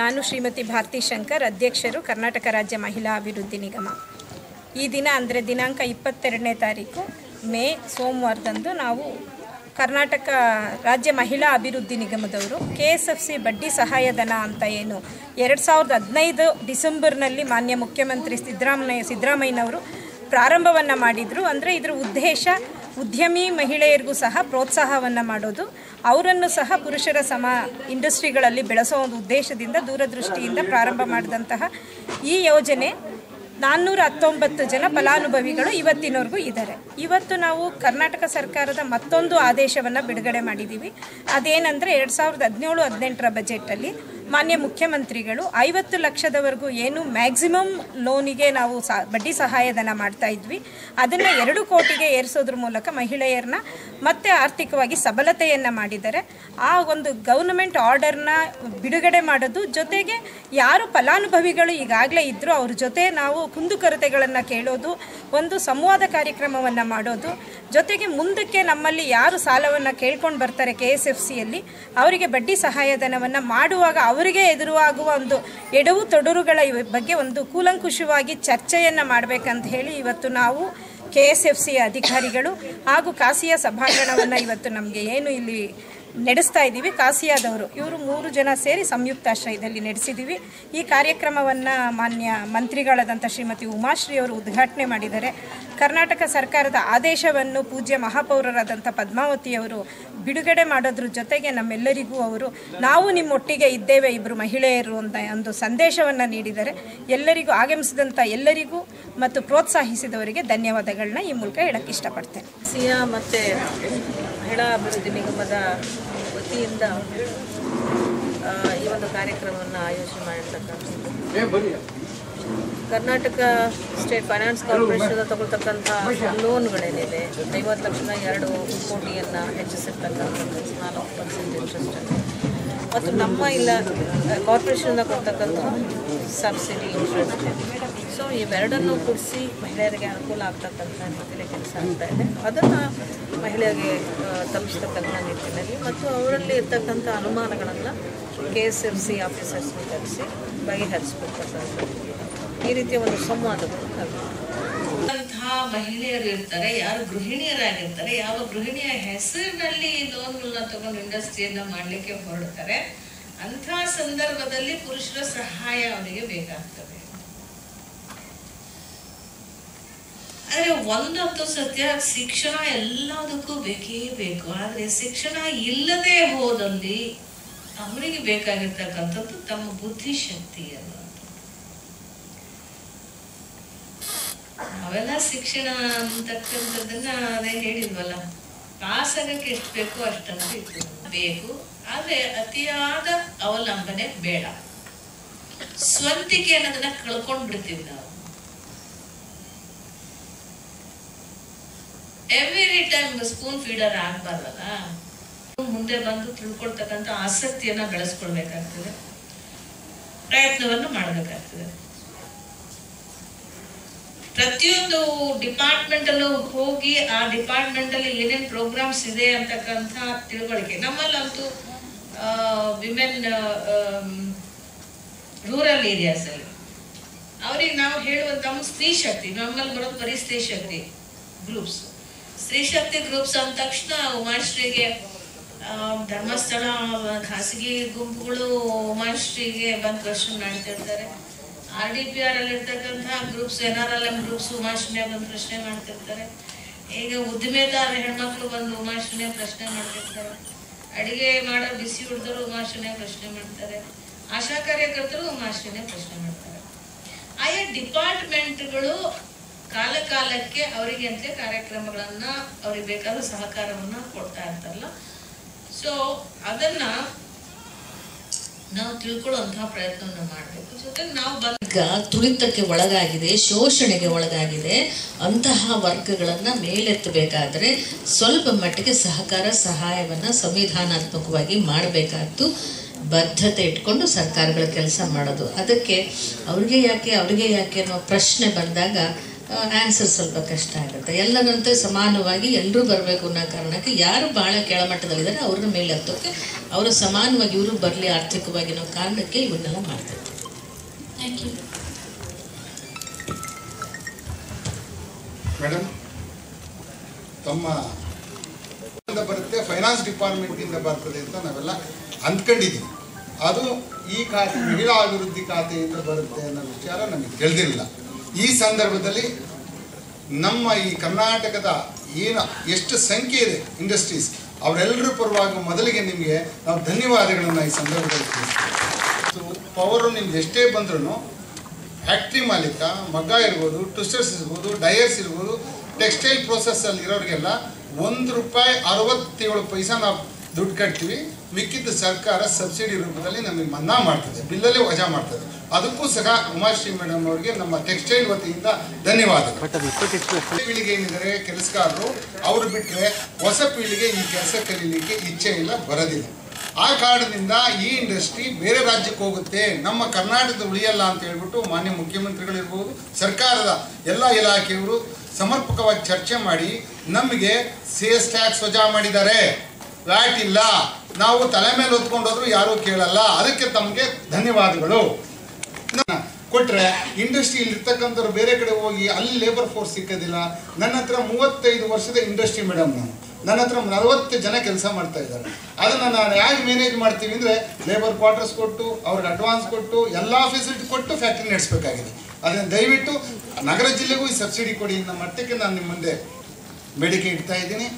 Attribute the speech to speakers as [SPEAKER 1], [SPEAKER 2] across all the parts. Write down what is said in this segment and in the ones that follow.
[SPEAKER 1] ನಾನು ಶ್ರೀಮತಿ ಭಾರತಿ ಶಂಕರ್, ಅಧ್ಯಕ್ಷರು, ಕರ್ನಾಟಕ ರಾಜ್ಯ ಮಹಿಳಾ ಅಭಿವೃದ್ಧಿ ನಿಗಮ. ಈ ದಿನ ಅಂದರೆ ದಿನಾಂಕ 22ನೇ ತಾರೀಕು ಮೇ ಸೋಮವಾರದಂದು ನಾವು ಕರ್ನಾಟಕ ರಾಜ್ಯ ಮಹಿಳಾ ಅಭಿವೃದ್ಧಿ ನಿಗಮದವರು KSFC ಬಡ್ಡಿ ಸಹಾಯಧನ ಅಂತ ಏನು 2015 ಡಿಸೆಂಬರ್ನಲ್ಲಿ ಮಾನ್ಯ ಮುಖ್ಯಮಂತ್ರಿ ಸಿದ್ದರಾಮಯ್ಯನವರು ಪ್ರಾರಂಭವನ್ನು ಮಾಡಿದರು. ಅಂದರೆ ಇದರ ಉದ್ದೇಶ ಉದ್ಯಮಿ ಮಹಿಳೆಯರಿಗೂ ಸಹ ಪ್ರೋತ್ಸಾಹವನ್ನು ಮಾಡೋದು, ಅವರನ್ನು ಸಹ ಪುರುಷರ ಇಂಡಸ್ಟ್ರಿಗಳಲ್ಲಿ ಬೆಳೆಸೋ ಒಂದು ಉದ್ದೇಶದಿಂದ ದೂರದೃಷ್ಟಿಯಿಂದ ಪ್ರಾರಂಭ ಮಾಡಿದಂತಹ ಈ ಯೋಜನೆ 419 ಜನ ಫಲಾನುಭವಿಗಳು ಇವತ್ತಿನವರೆಗೂ ಇದ್ದಾರೆ. ಇವತ್ತು ನಾವು ಕರ್ನಾಟಕ ಸರ್ಕಾರದ ಮತ್ತೊಂದು ಆದೇಶವನ್ನು ಬಿಡುಗಡೆ ಮಾಡಿದ್ದೀವಿ. ಅದೇನೆಂದರೆ 2017-18 ಬಜೆಟಲ್ಲಿ ಮಾನ್ಯ ಮುಖ್ಯಮಂತ್ರಿಗಳು 50 ಲಕ್ಷದವರೆಗೂ ಏನು ಮ್ಯಾಕ್ಸಿಮಮ್ ಲೋನಿಗೆ ನಾವು ಬಡ್ಡಿ ಸಹಾಯಧನ ಮಾಡ್ತಾ ಇದ್ವಿ, ಅದನ್ನು 2 ಕೋಟಿಗೆ ಏರಿಸೋದ್ರ ಮೂಲಕ ಮಹಿಳೆಯರನ್ನ ಮತ್ತೆ ಆರ್ಥಿಕವಾಗಿ ಸಬಲತೆಯನ್ನು ಮಾಡಿದ್ದಾರೆ. ಆ ಒಂದು ಗೌರ್ನಮೆಂಟ್ ಆರ್ಡರ್ನ ಬಿಡುಗಡೆ ಮಾಡೋದು, ಜೊತೆಗೆ ಯಾರು ಫಲಾನುಭವಿಗಳು ಈಗಾಗಲೇ ಇದ್ದರೂ ಅವ್ರ ಜೊತೆ ನಾವು ಕುಂದುಕೊರತೆಗಳನ್ನು ಕೇಳೋದು, ಒಂದು ಸಂವಾದ ಕಾರ್ಯಕ್ರಮವನ್ನು ಮಾಡೋದು, ಜೊತೆಗೆ ಮುಂದಕ್ಕೆ ನಮ್ಮಲ್ಲಿ ಯಾರು ಸಾಲವನ್ನು ಕೇಳ್ಕೊಂಡು ಬರ್ತಾರೆ KSFCಯಲ್ಲಿ ಅವರಿಗೆ ಬಡ್ಡಿ ಸಹಾಯಧನವನ್ನು ಮಾಡುವಾಗ ಅವರಿಗೆ ಎದುರಾಗುವ ಒಂದು ಎಡವು ತೊಡರುಗಳ ಬಗ್ಗೆ ಒಂದು ಕೂಲಂಕುಷವಾಗಿ ಚರ್ಚೆಯನ್ನು ಮಾಡಬೇಕಂತ ಹೇಳಿ ಇವತ್ತು ನಾವು KSFC ಅಧಿಕಾರಿಗಳು ಹಾಗೂ ಕಾಸಿಯಾ ಸಭಾಂಗಣವನ್ನು ಇವತ್ತು ನಮಗೆ ಏನು ಇಲ್ಲಿ ನಡೆಸ್ತಾ ಇದ್ದೀವಿ, ಕಾಸಿಯಾದವರು ಇವರು 3 ಜನ ಸೇರಿ ಸಂಯುಕ್ತಾಶ್ರಯದಲ್ಲಿ ನಡೆಸಿದ್ದೀವಿ. ಈ ಕಾರ್ಯಕ್ರಮವನ್ನು ಮಾನ್ಯ ಮಂತ್ರಿಗಳಾದಂಥ ಶ್ರೀಮತಿ ಉಮಾಶ್ರೀ ಅವರು ಉದ್ಘಾಟನೆ ಮಾಡಿದ್ದಾರೆ. ಕರ್ನಾಟಕ ಸರ್ಕಾರದ ಆದೇಶವನ್ನು ಪೂಜ್ಯ ಮಹಾಪೌರರಾದಂಥ ಪದ್ಮಾವತಿಯವರು ಬಿಡುಗಡೆ ಮಾಡೋದ್ರ ಜೊತೆಗೆ ನಮ್ಮೆಲ್ಲರಿಗೂ ಅವರು ನಾವು ನಿಮ್ಮೊಟ್ಟಿಗೆ ಇದ್ದೇವೆ ಇಬ್ಬರು ಮಹಿಳೆಯರು ಅಂತ ಒಂದು ಸಂದೇಶವನ್ನು ನೀಡಿದ್ದಾರೆ. ಎಲ್ಲರಿಗೂ ಆಗಮಿಸಿದಂಥ ಎಲ್ಲರಿಗೂ ಮತ್ತು ಪ್ರೋತ್ಸಾಹಿಸಿದವರಿಗೆ ಧನ್ಯವಾದಗಳನ್ನ ಈ ಮೂಲಕ ಹೇಳಕ್ಕೆ ಇಷ್ಟಪಡ್ತೇನೆ.
[SPEAKER 2] ಸಿಯಾ ಮತ್ತು ಮಹಿಳಾ ಅಭಿವೃದ್ಧಿ ನಿಗಮದ ವತಿಯಿಂದ ಈ ಒಂದು ಕಾರ್ಯಕ್ರಮವನ್ನು ಆಯೋಜನೆ ಮಾಡಿರ್ತಕ್ಕಂಥದ್ದು ಕರ್ನಾಟಕ ಸ್ಟೇಟ್ ಫೈನಾನ್ಸ್ ಕಾರ್ಪೊರೇಷನ್ ತಗೊಳ್ತಕ್ಕಂಥ ಲೋನ್ಗಳೇನಿದೆ 50 ಲಕ್ಷದ 2 ಕೋಟಿಯನ್ನು ಹೆಚ್ಚಿಸಿರ್ತಕ್ಕಂಥದ್ದು 4% ಇಂಟ್ರೆಸ್ಟನ್ನು, ಮತ್ತು ನಮ್ಮ ಇಲ್ಲ ಕಾರ್ಪೊರೇಷನ್ನ ಕೊಡ್ತಕ್ಕಂಥ ಸಬ್ಸಿಡಿ ಇಂಟ್ರೆಸ್ಟ್. ಸೊ ಇವೆರಡನ್ನು ಕೂಡಿಸಿ ಮಹಿಳೆಯರಿಗೆ ಅನುಕೂಲ ಆಗ್ತಕ್ಕಂಥ ರೀತಿಯಲ್ಲಿ ಕೆಲಸ ಆಗ್ತಾ ಇದೆ. ಅದನ್ನು ಮಹಿಳೆಯರಿಗೆ ತಲುಪಿಸ್ತಕ್ಕಂಥ ನಿಟ್ಟಿನಲ್ಲಿ ಮತ್ತು ಅವರಲ್ಲಿ ಇರ್ತಕ್ಕಂಥ ಅನುಮಾನಗಳನ್ನು KSFC ಆಫೀಸರ್ಸ್ನ ಕರೆಸಿ ಬಗೆಹರಿಸ್ಕೊಳ್ತಕ್ಕಂಥದ್ದು ಈ ರೀತಿಯ ಒಂದು ಸಂವಾದಗಳು
[SPEAKER 3] ಮಹಿಳೆಯರು ಇರ್ತಾರೆ, ಯಾರು ಗೃಹಿಣಿಯರಾಗಿರ್ತಾರೆ, ಯಾವ ಗೃಹಿಣಿಯ ಹೆಸರಿನಲ್ಲಿ ಲೋನ್ಗಳನ್ನ ತಗೊಂಡು ಇಂಡಸ್ಟ್ರಿಯನ್ನ ಮಾಡ್ಲಿಕ್ಕೆ ಹೊರಡ್ತಾರೆ, ಅಂಥ ಸಂದರ್ಭದಲ್ಲಿ ಪುರುಷರ ಸಹಾಯ ಅವರಿಗೆ ಬೇಕಾಗ್ತದೆ. ಆದ್ರೆ ಒಂದಂತೂ ಸತ್ಯ, ಶಿಕ್ಷಣ ಎಲ್ಲದಕ್ಕೂ ಬೇಕೇ ಬೇಕು. ಆದ್ರೆ ಶಿಕ್ಷಣ ಇಲ್ಲದೆ ಹೋದಲ್ಲಿ ಅವರಿಗೆ ಬೇಕಾಗಿರ್ತಕ್ಕಂಥದ್ದು ತಮ್ಮ ಬುದ್ಧಿಶಕ್ತಿಯನ್ನು. ನಾವೆಲ್ಲ ಶಿಕ್ಷಣ ಅಂತಕ್ಕಂಥದ್ದನ್ನ ಅದೇ ಹೇಳಿದ್ವಲ್ಲ, ಪಾಸ್ ಆಗಕ್ಕೆ ಎಷ್ಟು ಬೇಕೋ ಅಷ್ಟಂತೂ ಬೇಕು. ಆದ್ರೆ ಅತಿಯಾದ ಅವಲಂಬನೆ ಬೇಡ. ಸ್ವಂತಿಕೆ ಅನ್ನೋದನ್ನ ಕಳ್ಕೊಂಡ್ ಬಿಡ್ತೀವಿ ನಾವು. ಎವ್ರಿ ಟೈಮ್ ಸ್ಪೂನ್ ಫೀಡರ್ ಆಗ್ಬಾರ್ದಲ್ಲ. ಮುಂದೆ ಬಂದು ತಿಳ್ಕೊಳ್ತಕ್ಕಂಥ ಆಸಕ್ತಿಯನ್ನ ಬೆಳೆಸ್ಕೊಳ್ಬೇಕಾಗ್ತದೆ, ಪ್ರಯತ್ನವನ್ನು ಮಾಡಬೇಕಾಗ್ತದೆ. ಪ್ರತಿಯೊಂದು ಡಿಪಾರ್ಟ್ಮೆಂಟ್ ಅಲ್ಲೂ ಹೋಗಿ ಆ ಡಿಪಾರ್ಟ್ಮೆಂಟ್ ಅಲ್ಲಿ ಏನೇನ್ ಪ್ರೋಗ್ರಾಮ್ಸ್ ಇದೆ ಅಂತಕ್ಕಂಥ ತಿಳುವಳಿಕೆ ನಮ್ಮಲ್ಲಂತೂ ವಿಮೆನ್ ರೂರಲ್ ಏರಿಯಾಸ್ ಅಲ್ಲಿ ಅವ್ರಿಗೆ ನಾವು ಹೇಳುವಂತ ಸ್ತ್ರೀ ಶಕ್ತಿ, ನಮ್ಮಲ್ಲಿ ಬರೋದು ಬರೀ ಸ್ತ್ರೀ ಶಕ್ತಿ ಗ್ರೂಪ್ಸ್. ಸ್ತ್ರೀ ಶಕ್ತಿ ಗ್ರೂಪ್ಸ್ ಅಂದ ತಕ್ಷಣ ಉಮಾಶ್ರೀಗೆ ಧರ್ಮಸ್ಥಳ ಖಾಸಗಿ ಗುಂಪುಗಳು ಉಮಾಶ್ರೀಗೆ ಬಂದು ಕ್ವಶನ್ ಮಾಡ್ತಿರ್ತಾರೆ. RDPR ಅಲ್ಲಿ ಇರ್ತಕ್ಕಂಥ ಗ್ರೂಪ್ಸ್, NRLM ಗ್ರೂಪ್ಸ್ ಉಮಾಶ್ರೀನೇ ಬಂದು ಪ್ರಶ್ನೆ ಮಾಡ್ತಿರ್ತಾರೆ. ಈಗ ಉದ್ದಿಮೆದಾರ ಹೆಣ್ಮಕ್ಳು ಬಂದು ಉಮಾಶ್ರೀನೇ ಪ್ರಶ್ನೆ ಮಾಡ್ತಿರ್ತಾರೆ. ಅಡಿಗೆ ಮಾಡೋ ಬಿಸಿ ಹುಡುಗರು ಉಮಾಶ್ರೀನೇ ಪ್ರಶ್ನೆ ಮಾಡ್ತಾರೆ. ಆಶಾ ಕಾರ್ಯಕರ್ತರು ಉಮಾಶ್ರೀನೇ ಪ್ರಶ್ನೆ ಮಾಡ್ತಾರೆ. ಆಯಾ ಡಿಪಾರ್ಟ್ಮೆಂಟ್ಗಳು ಕಾಲ ಕಾಲಕ್ಕೆ ಅವರಿಗೆ ಅಂತ ಕಾರ್ಯಕ್ರಮಗಳನ್ನ ಅವ್ರಿಗೆ ಬೇಕಾದ ಸಹಕಾರವನ್ನ ಕೊಡ್ತಾ ಇರ್ತಾರಲ್ಲ. ಸೊ ಅದನ್ನ ನಾವು ತಿಳ್ಕೊಳ್ಳುವಂತಹ ಪ್ರಯತ್ನವನ್ನು ಮಾಡಬೇಕು. ಜೊತೆಗೆ ನಾವು ತುಳಿತಕ್ಕೆ ಒಳಗಾಗಿದೆ, ಶೋಷಣೆಗೆ ಒಳಗಾಗಿದೆ ಅಂತಹ ವರ್ಗಗಳನ್ನ ಮೇಲೆತ್ತಬೇಕಾದ್ರೆ ಸ್ವಲ್ಪ ಮಟ್ಟಿಗೆ ಸಹಕಾರ ಸಹಾಯವನ್ನ ಸಂವಿಧಾನಾತ್ಮಕವಾಗಿ ಮಾಡಬೇಕಾದ್ದು ಬದ್ಧತೆ ಇಟ್ಕೊಂಡು ಸರ್ಕಾರಗಳ ಕೆಲಸ ಮಾಡೋದು. ಅದಕ್ಕೆ ಅವ್ರಿಗೆ ಯಾಕೆ ಅನ್ನೋ ಪ್ರಶ್ನೆ ಬಂದಾಗ
[SPEAKER 2] ಆನ್ಸರ್ ಸ್ವಲ್ಪ ಕಷ್ಟ ಆಗುತ್ತೆ. ಎಲ್ಲರಂತೆ ಸಮಾನವಾಗಿ ಎಲ್ಲರೂ ಬರಬೇಕು ಅನ್ನೋ ಕಾರಣಕ್ಕೆ ಯಾರು ಭಾಳ ಕೆಳಮಟ್ಟದಲ್ಲಿದ್ದಾರೆ ಅವ್ರ ಮೇಲೆ ಹತ್ತೋಕ್ಕೆ ಅವರು ಸಮಾನವಾಗಿ ಇವರು ಬರಲಿ ಆರ್ಥಿಕವಾಗಿ ಅನ್ನೋ ಕಾರಣಕ್ಕೆ ಇವನ್ನೆಲ್ಲ ಮಾಡ್ತಾರೆ.
[SPEAKER 3] Thank you
[SPEAKER 4] madam. ತಮ್ಮ ಬರುತ್ತೆ, ಫೈನಾನ್ಸ್ ಡಿಪಾರ್ಟ್ಮೆಂಟಿಂದ ಬರ್ತದೆ ಅಂತ ನಾವೆಲ್ಲ ಅಂದ್ಕೊಂಡಿದ್ದೀವಿ. ಅದು ಈ ಖಾತೆ ಮಹಿಳಾ ಅಭಿವೃದ್ಧಿ ಖಾತೆಯಿಂದ ಬರುತ್ತೆ ಅನ್ನೋ ವಿಚಾರ ನಮಗೆ ತಿಳಿದಿಲ್ಲ. ಈ ಸಂದರ್ಭದಲ್ಲಿ ನಮ್ಮ ಈ ಕರ್ನಾಟಕದ ಎಷ್ಟು ಸಂಖ್ಯೆ ಇದೆ ಇಂಡಸ್ಟ್ರೀಸ್, ಅವರೆಲ್ಲರ ಪರವಾಗಿ ಮೊದಲಿಗೆ ನಿಮಗೆ ನಾವು ಧನ್ಯವಾದಗಳನ್ನು ಈ ಸಂದರ್ಭದಲ್ಲಿ ತಿಳಿಸ್ತೀವಿ. ಪವರು ನಿಮ್ಗೆ ಎಷ್ಟೇ ಬಂದ್ರೂ ಫ್ಯಾಕ್ಟ್ರಿ ಮಾಲೀಕ, ಮಗ್ಗ ಇರ್ಬೋದು, ಟ್ವಿಸ್ಟರ್ಸ್ ಇರ್ಬೋದು, ಡಯರ್ಸ್ ಇರ್ಬೋದು, ಟೆಕ್ಸ್ಟೈಲ್ ಪ್ರೋಸೆಸ್ಸಲ್ಲಿ ಇರೋರಿಗೆಲ್ಲ ₹1.67 ನಾವು ದುಡ್ಡು ಕಟ್ತೀವಿ. ಮಿಕ್ಕಿದ್ದು ಸರ್ಕಾರ ಸಬ್ಸಿಡಿ ರೂಪದಲ್ಲಿ ನಮಗೆ ಮನ್ನಾ ಮಾಡ್ತದೆ, ಬಿಲ್ಲಲ್ಲಿ ವಜಾ ಮಾಡ್ತದೆ. ಅದಕ್ಕೂ ಸಹ ಉಮಾಶ್ರೀ ಮೇಡಮ್ ಅವರಿಗೆ ನಮ್ಮ ಟೆಕ್ಸ್ಟೈಲ್ ವತಿಯಿಂದ ಧನ್ಯವಾದಗಳು. ಪೀಳಿಗೆ ಏನಿದ್ದಾರೆ ಕೆಲಸಗಾರರು, ಅವರು ಬಿಟ್ಟರೆ ಹೊಸ ಪೀಳಿಗೆ ಈ ಕೆಲಸ ಕಲೀಲಿಕ್ಕೆ ಇಚ್ಛೆ ಇಲ್ಲ, ಬರೋದಿಲ್ಲ. ಆ ಕಾರಣದಿಂದ ಈ ಇಂಡಸ್ಟ್ರಿ ಬೇರೆ ರಾಜ್ಯಕ್ಕೆ ಹೋಗುತ್ತೆ, ನಮ್ಮ ಕರ್ನಾಟಕದ ಉಳಿಯಲ್ಲ ಅಂತ ಹೇಳ್ಬಿಟ್ಟು ಮಾನ್ಯ ಮುಖ್ಯಮಂತ್ರಿಗಳಿರ್ಬೋದು, ಸರ್ಕಾರದ ಎಲ್ಲ ಇಲಾಖೆಯವರು ಸಮರ್ಪಕವಾಗಿ ಚರ್ಚೆ ಮಾಡಿ ನಮಗೆ ಸೇಲ್ಸ್ ಟ್ಯಾಕ್ಸ್ ವಜಾ ಮಾಡಿದ್ದಾರೆ. ವ್ಯಾಟ್ ಇಲ್ಲ, ನಾವು ತಲೆ ಮೇಲೆ ಹೊತ್ಕೊಂಡೋದ್ರು ಯಾರೂ ಕೇಳಲ್ಲ. ಅದಕ್ಕೆ ತಮಗೆ ಧನ್ಯವಾದಗಳು. ಕೊಟ್ಟರೆ ಇಂಡಸ್ಟ್ರಿಯಲ್ಲಿ ಇರ್ತಕ್ಕಂಥವ್ರು ಬೇರೆ ಕಡೆ ಹೋಗಿ ಅಲ್ಲಿ ಲೇಬರ್ ಫೋರ್ಸ್ ಸಿಕ್ಕೋದಿಲ್ಲ. ನನ್ನ ಹತ್ರ 35 ವರ್ಷದ ಇಂಡಸ್ಟ್ರಿ ಮೇಡಮ್, ನನ್ನ ಹತ್ರ 40 ಜನ ಕೆಲಸ ಮಾಡ್ತಾ ಇದ್ದಾರೆ. ಅದನ್ನು ನಾನು ಹೇಗೆ ಮ್ಯಾನೇಜ್ ಮಾಡ್ತೀವಿ ಅಂದರೆ ಲೇಬರ್ ಕ್ವಾರ್ಟರ್ಸ್ ಕೊಟ್ಟು, ಅವ್ರಿಗೆ ಅಡ್ವಾನ್ಸ್ ಕೊಟ್ಟು, ಎಲ್ಲ ಫೆಸಿಲಿಟಿ ಕೊಟ್ಟು ಫ್ಯಾಕ್ಟ್ರಿ ನಡೆಸಬೇಕಾಗಿದೆ. ಅದನ್ನು ದಯವಿಟ್ಟು ನಗರ ಜಿಲ್ಲೆಗೂ ಈ ಸಬ್ಸಿಡಿ ಕೊಡಿ ಅನ್ನೋ ಮಟ್ಟಕ್ಕೆ ನಾನು ನಿಮ್ಮ ಮುಂದೆ ಬೇಡಿಕೆ ಇಡ್ತಾ ಇದ್ದೀನಿ.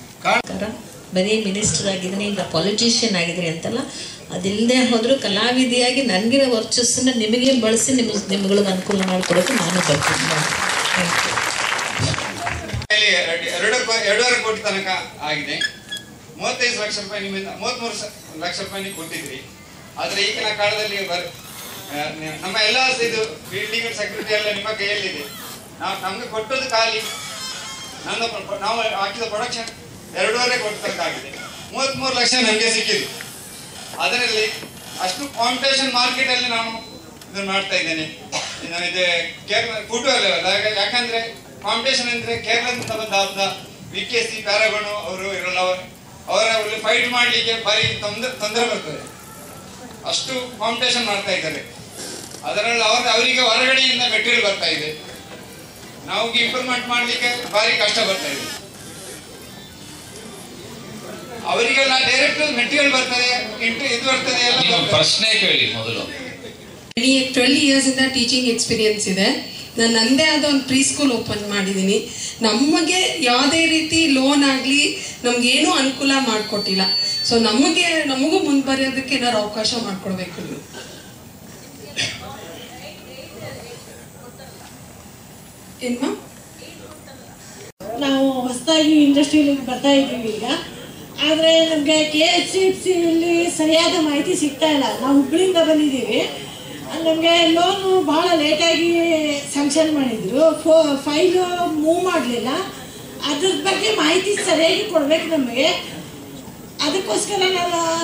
[SPEAKER 2] ಬರೀ ಮಿನಿಸ್ಟರ್ ಆಗಿದ್ದೀನಿ, ಈಗ ಪಾಲಿಟಿಷಿಯನ್ ಆಗಿದ್ದೀನಿ ಅಂತಲ್ಲ, ಅದಿಲ್ಲದೆ ಹೋದರೂ ಕಲಾವಿದೆಯಾಗಿ ನನಗಿರೋ ವರ್ಚಸ್ಸನ್ನು ನಿಮಗೆ ಬಳಸಿ ನಿಮ್ಗಳಿಗೆ ಅನುಕೂಲ ಮಾಡಿಕೊಡೋಕೆ ನಾನು ಬರ್ತೀನಿ.
[SPEAKER 5] 2.5 ಕೋಟಿ ತನಕ ಆಗಿದೆ. 35 ಲಕ್ಷ ರೂಪಾಯಿ ನಿಮ್ಮಿಂದ 33 ಲಕ್ಷ ರೂಪಾಯಿ ನೀವು ಕೊಟ್ಟಿದ್ರಿ. ಆದರೆ ಈಗಿನ ಕಾಲದಲ್ಲಿ ನಮ್ಮ ಎಲ್ಲ ಇದು ಬಿಲ್ಡಿಂಗ್ ಸೆಕ್ಯೂರಿಟಿ ಎಲ್ಲ ನಿಮ್ಮ ಕೈಯಲ್ಲಿದೆ. ನಮ್ಗೆ ಕೊಟ್ಟದ್ದು ಖಾಲಿ, ನಾವು ಹಾಕಿದ ಪ್ರೊಡಕ್ಷನ್ 2.5 ಕೋಟಿ ತನಕ ಆಗಿದೆ. 33 ಲಕ್ಷ ನಮಗೆ ಸಿಕ್ಕಿದೆ. ಅದರಲ್ಲಿ ಅಷ್ಟು ಕಾಂಪಿಟೇಷನ್ ಮಾರ್ಕೆಟ್ ಅಲ್ಲಿ ನಾನು ಇದನ್ನು ಮಾಡ್ತಾ ಇದ್ದೇನೆ. ಇದು ಕೇರಳ ಫುಟ್ವೇರ್ ಲೆವೆಲ್, ಯಾಕಂದ್ರೆ ಕಾಂಪಿಟೇಷನ್ ಅಂದ್ರೆ ಕೇರಳದಿಂದ ಬಂದ VKC ಪ್ಯಾರಾಗೋನು ಅವರು ಇರಲ್ಲ, ಅವರಲ್ಲಿ ಫೈಟ್ ಮಾಡ್ಲಿಕ್ಕೆ ಭಾರಿ ತೊಂದರೆ ಬರ್ತದೆ. ಅಷ್ಟು ಕಾಂಪಿಟೇಷನ್ ಮಾಡ್ತಾ ಇದ್ದಾರೆ. ಅದರಲ್ಲಿ ಅವರಿಗೆ ಹೊರಗಡೆಯಿಂದ ಮೆಟೀರಿಯಲ್ ಬರ್ತಾ ಇದೆ, ನಾವು ಇಂಪ್ರೂವ್ಮೆಂಟ್ ಮಾಡ್ಲಿಕ್ಕೆ ಭಾರಿ ಕಷ್ಟ ಬರ್ತಾ ಇದೆ. ಅವರಿಗೆಲ್ಲ ಡೈರೆಕ್ಟ್ ಮೆಟೀರಿಯಲ್ ಬರ್ತದೆ, ಇದು ಬರ್ತದೆ.
[SPEAKER 6] ಪ್ರಶ್ನೆ ಕೇಳಿ ಮೊದಲು.
[SPEAKER 7] 12 years ಇಂದ ಟೀಚಿಂಗ್ ಎಕ್ಸ್ಪೀರಿಯನ್ಸ್ ಇದೆ. ನಾನು ನಂದೇ ಆದ ಒಂದು ಪ್ರೀ ಸ್ಕೂಲ್ ಓಪನ್ ಮಾಡಿದ್ದೀನಿ. ನಮಗೆ ಯಾವುದೇ ರೀತಿ ಲೋನ್ ಆಗಲಿ ನಮಗೇನೂ ಅನುಕೂಲ ಮಾಡಿಕೊಟ್ಟಿಲ್ಲ. ಸೊ ನಮಗೂ ಮುಂದುವರಿಯೋದಕ್ಕೆ ಏನಾದ್ರು ಅವಕಾಶ ಮಾಡಿಕೊಡ್ಬೇಕು ನೀವು. ಏನ್ಮಾ?
[SPEAKER 8] ನಾವು ಹೊಸದಾಗಿ ಇಂಡಸ್ಟ್ರಿಯಲ್ಲಿ ಬರ್ತಾ ಇದ್ದೀವಿ ಈಗ. ಆದರೆ ನಮಗೆ KHCFCಯಲ್ಲಿ ಸರಿಯಾದ ಮಾಹಿತಿ ಸಿಗ್ತಾ ಇಲ್ಲ. ನಾವು ಹುಬ್ಬಳ್ಳಿಯಿಂದ ಬಂದಿದ್ದೀವಿ. ನಮಗೆ ಲೋನು ಭಾಳ ಲೇಟಾಗಿ ಸ್ಯಾಂಕ್ಷನ್ ಮಾಡಿದರು, ಫೈಲು ಮೂವ್ ಮಾಡಲಿಲ್ಲ. ಅದ್ರ ಬಗ್ಗೆ ಮಾಹಿತಿ ಸರಿಯಾಗಿ ಕೊಡಬೇಕು ನಮಗೆ. ಅದಕ್ಕೋಸ್ಕರ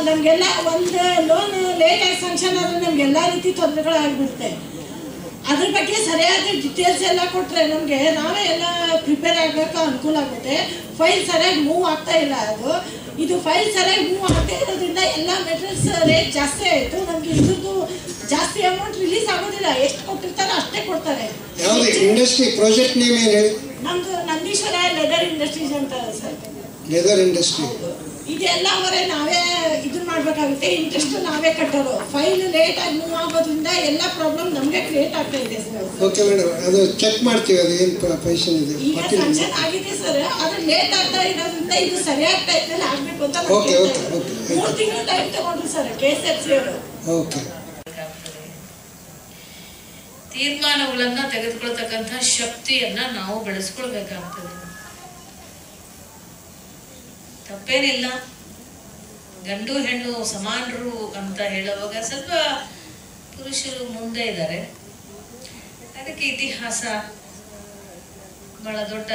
[SPEAKER 8] ನಮಗೆಲ್ಲ ಒಂದು ಲೋನ್ ಲೇಟಾಗಿ ಸ್ಯಾಂಕ್ಷನ್ ಆದರೆ ನಮಗೆಲ್ಲ ರೀತಿ ತೊಂದರೆಗಳಾಗಿಬಿಡುತ್ತೆ. ಅದ್ರ ಬಗ್ಗೆ ಸರಿಯಾದ ಡೀಟೇಲ್ಸ್ ಎಲ್ಲ ಕೊಟ್ಟರೆ ನಮಗೆ ನಾವೇ ಎಲ್ಲ ಪ್ರಿಪೇರ್ ಆಗಬೇಕು, ಅನುಕೂಲ ಆಗುತ್ತೆ. ಫೈಲ್ ಸರಿಯಾಗಿ ಮೂವ್ ಆಗ್ತಾ ಇಲ್ಲ. ಇದು ಫೈಲ್ ಸರಿಯಾಗಿ ಮೂವ್ ಆಗ್ತಾ ಇರೋದ್ರಿಂದ ಎಲ್ಲ ಮೆಟೀರಿಯಲ್ಸ್ ರೇಟ್ ಜಾಸ್ತಿ ಆಯಿತು. ನಮಗೆ ಇದ್ರದ್ದು ಜಾಸ್ತಿ ಅಮೌಂಟ್ ರಿಲೀಸ್ ಆಗೋದಿಲ್ಲ. ಎಷ್ಟು ಕೊಟ್ಟಿರ್ತಾರೋ ಅಷ್ಟೇ ಕೊಡ್ತಾರೆ.
[SPEAKER 9] ಇಂಡಸ್ಟ್ರಿ ಪ್ರಾಜೆಕ್ಟ್ ನೇಮ್ ಏನು ಹೇಳಿ?
[SPEAKER 8] ನಮ್ದು ನಂದೀಶ್ವರ ಲೆದರ್ ಇಂಡಸ್ಟ್ರೀಸ್ ಅಂತ ಸರ್.
[SPEAKER 9] ಲೆದರ್ ಇಂಡಸ್ಟ್ರಿ
[SPEAKER 8] ಇದೆಲ್ಲ ಅವರೇ ನಾವೇ ಇದನ್ನ ಮಾಡಬೇಕಾಗುತ್ತೆ. ಇಂಟ್ರೆಸ್ಟ್ ನಾವೇ ಕಟ್ಟೋರು. ಫೈಲ್ ಲೇಟ್ ಆಗಿ ಮೂವ್ ಆಗೋದ್ರಿಂದ ಎಲ್ಲ ಪ್ರಾಬ್ಲಮ್ ನಮಗೆ ಕ್ರಿಯೇಟ್ ಆಗ್ತಾ ಇದೆ ಸರ್.
[SPEAKER 9] ಓಕೆ ಮೇಡಮ್, ಅದು ಚೆಕ್ ಮಾಡ್ತೀವಿ. ಅದು ಏನು ಪೊಸಿಷನ್ ಇದೆ?
[SPEAKER 8] ಈಗ ಸ್ಯಾಂಕ್ಷನ್ ಆಗಿದೆ ಸರ್, ಅದು ಲೇಟ್ ಆಗ್ತಾ ಇರೋದ್ರಿಂದ ಇದು ಸರಿಯಾದ ಟೈಮ್ನಲ್ಲಿ ಆಗಬೇಕು ಅಂತ 3 ತಿಂಗಳು ಟೈಮ್ ತಗೊಂಡ್ರು ಸರ್ KCFC ಅವರು.
[SPEAKER 9] ಓಕೆ.
[SPEAKER 3] ತೀರ್ಮಾನಗಳನ್ನ ತೆಗೆದುಕೊಳ್ತಕ್ಕಂಥ ಶಕ್ತಿಯನ್ನ ನಾವು ಬೆಳೆಸ್ಕೊಳ್ಬೇಕಾಗ್ತದೆ. ತಪ್ಪೇನಿಲ್ಲ, ಗಂಡು ಹೆಣ್ಣು ಸಮಾನರು ಅಂತ ಹೇಳುವಾಗ ಸ್ವಲ್ಪ ಪುರುಷರು ಮುಂದೆ ಇದ್ದಾರೆ. ಅದಕ್ಕೆ ಇತಿಹಾಸ ಬಹಳ ದೊಡ್ಡ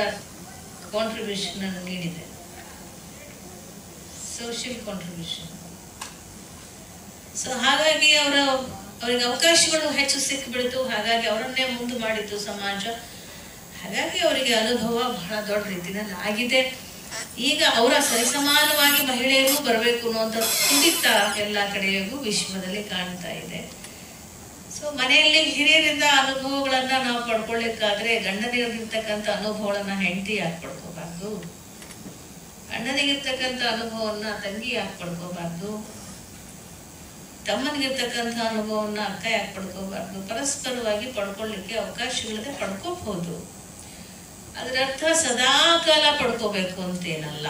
[SPEAKER 3] ಕಾಂಟ್ರಿಬ್ಯೂಷನ್ ಅನ್ನು ನೀಡಿದೆ, ಸೋಷಿಯಲ್ ಕಾಂಟ್ರಿಬ್ಯೂಷನ್. ಸೊ ಹಾಗಾಗಿ ಅವರಿಗೆ ಅವಕಾಶಗಳು ಹೆಚ್ಚು ಸಿಕ್ಕಿಬಿಡ್ತು. ಹಾಗಾಗಿ ಅವರನ್ನೇ ಮುಂದೆ ಮಾಡಿದ್ದು ಸಮಾಜ. ಹಾಗಾಗಿ ಅವರಿಗೆ ಅನುಭವ ಬಹಳ ದೊಡ್ಡ ರೀತಿಯಲ್ಲಿ ಆಗಿದೆ. ಈಗ ಅವರ ಸರಿಸಮಾನವಾಗಿ ಮಹಿಳೆಯರು ಬರಬೇಕು ಅನ್ನುವಂಥ ತುಡಿತ ಎಲ್ಲ ಕಡೆಗೂ ವಿಶ್ವದಲ್ಲಿ ಕಾಣ್ತಾ ಇದೆ. ಸೊ ಮನೆಯಲ್ಲಿ ಹಿರಿಯರಿಂದ ಅನುಭವಗಳನ್ನ ನಾವು ಪಡ್ಕೊಳ್ಳಿಕ್ಕಾದ್ರೆ ಗಂಡನಿಗಿರ್ತಕ್ಕಂಥ ಅನುಭವಗಳನ್ನ ಹೆಂಡತಿ ಯಾಕೆ ಪಡ್ಕೋಬಾರ್ದು, ಅಣ್ಣನಿಗಿರ್ತಕ್ಕಂಥ ಅನುಭವವನ್ನ ತಂಗಿ ಯಾಕೆ ಪಡ್ಕೋಬಾರ್ದು, ತಮ್ಮನಿಗಿರ್ತಕ್ಕಂಥ ಅನುಭವವನ್ನ ಅಕ್ಕ ಯಾಕೆ ಪಡ್ಕೋಬಾರ್ದು. ಪರಸ್ಪರವಾಗಿ ಪಡ್ಕೊಳ್ಳಿಕ್ಕೆ ಅವಕಾಶಗಳಿದೆ, ಪಡ್ಕೋಬಹುದು. ಅದರ ಅರ್ಥ ಸದಾ ಕಾಲ ಪಡ್ಕೋಬೇಕು ಅಂತೇನಲ್ಲ.